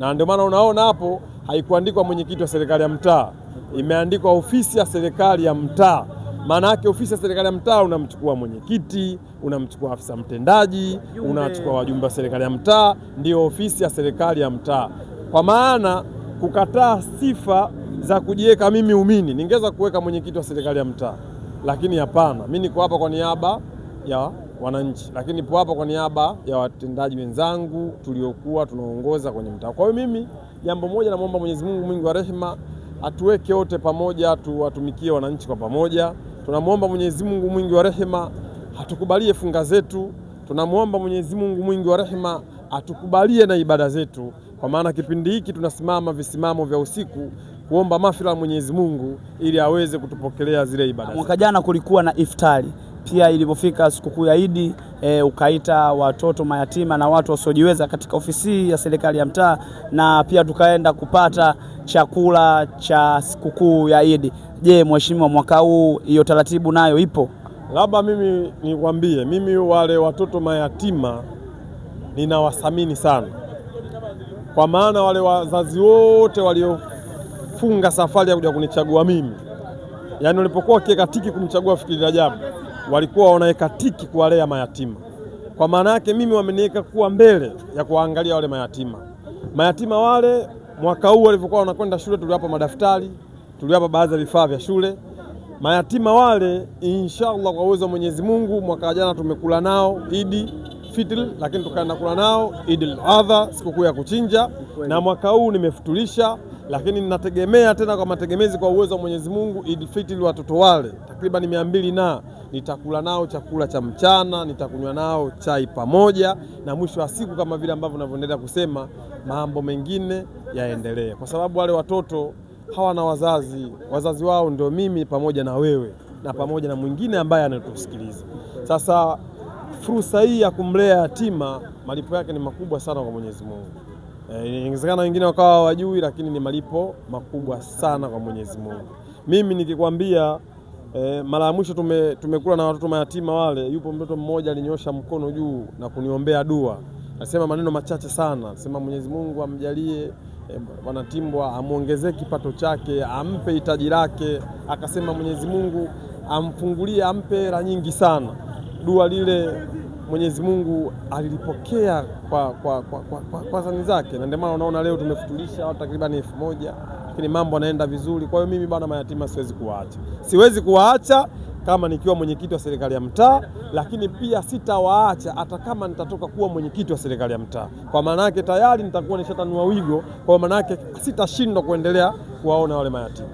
na ndio maana unaona hapo haikuandikwa mwenyekiti wa serikali ya mtaa, imeandikwa ofisi ya serikali ya mtaa. Maana yake ofisi ya serikali ya mtaa unamchukua mwenyekiti, unamchukua afisa mtendaji, unachukua wajumbe wa serikali ya mtaa, ndio ofisi ya serikali ya mtaa. Kwa maana kukataa sifa za kujiweka mimi umini, ningeweza kuweka mwenyekiti wa serikali ya mtaa, lakini hapana, mimi niko hapa kwa niaba ya wananchi, lakini nipo hapa kwa niaba ya watendaji wenzangu tuliokuwa tunaongoza kwenye mtaa. Kwa hiyo mimi jambo moja namuomba Mwenyezi Mungu mwingi wa rehema atuweke wote pamoja, tuwatumikie wananchi kwa pamoja. Tunamuomba Mwenyezi Mungu mwingi wa rehema atukubalie funga zetu. Tunamuomba Mwenyezi Mungu mwingi wa rehema atukubalie na ibada zetu, kwa maana kipindi hiki tunasimama visimamo vya usiku kuomba mafila Mwenyezi Mungu ili aweze kutupokelea zile ibada. Mwaka jana kulikuwa na iftari pia ilipofika sikukuu ya Idi, ukaita watoto mayatima na watu wasiojiweza katika ofisi ya serikali ya mtaa, na pia tukaenda kupata chakula cha sikukuu ya Idi. Je, mheshimiwa, mwaka huu hiyo taratibu nayo ipo? Labda mimi nikwambie, mimi wale watoto mayatima ninawathamini sana, kwa maana wale wazazi wote waliofunga safari ya kuja kunichagua mimi, yaani walipokuwa wakiweka tiki kumchagua Fikiri Rajabu, walikuwa wanaweka tiki kuwalea mayatima. Kwa maana yake mimi wameniweka kuwa mbele ya kuangalia wale mayatima. Mayatima wale mwaka huu walivyokuwa wanakwenda shule tuliwapa madaftari, tuliwapa baadhi ya vifaa vya shule. Mayatima wale inshallah kwa uwezo wa Mwenyezi Mungu mwaka jana tumekula nao Idi Fitr, lakini tukaenda kula nao Eid al-Adha, sikukuu ya kuchinja, na mwaka huu nimefutulisha, lakini ninategemea tena kwa mategemezi kwa uwezo wa Mwenyezi Mungu Eid Fitr watoto wale takriban 200 na nitakula nao chakula cha mchana, nitakunywa nao chai pamoja, na mwisho wa siku kama vile ambavyo ninavyoendelea kusema mambo mengine yaendelee, kwa sababu wale watoto hawana wazazi, wazazi wao ndio mimi pamoja na wewe na pamoja na mwingine ambaye anatusikiliza. Sasa fursa hii ya kumlea yatima malipo yake ni makubwa sana kwa Mwenyezi Mungu. Inawezekana wengine wakawa hawajui, lakini ni malipo makubwa sana kwa Mwenyezi Mungu. Mimi nikikwambia mara ya mwisho tumekula na watoto mayatima wale, yupo mtoto mmoja alinyosha mkono juu na kuniombea dua. Nasema maneno machache sana, nasema Mwenyezi Mungu amjalie Bwana Timbwa amuongezee kipato chake, ampe hitaji lake, akasema Mwenyezi Mungu amfungulie, ampe hela nyingi sana. Dua lile Mwenyezi Mungu alilipokea kwa zani zake, na ndio maana unaona leo tumefutulisha watu takriban 1000, lakini mambo yanaenda vizuri. Kwa hiyo mimi bwana mayatima siwezi kuwaacha kama nikiwa mwenyekiti wa serikali ya mtaa, lakini pia sitawaacha hata kama nitatoka kuwa mwenyekiti wa serikali ya mtaa. Kwa maana yake tayari nitakuwa nishatanua wigo, kwa maana yake sitashindwa kuendelea kuwaona wale mayatima.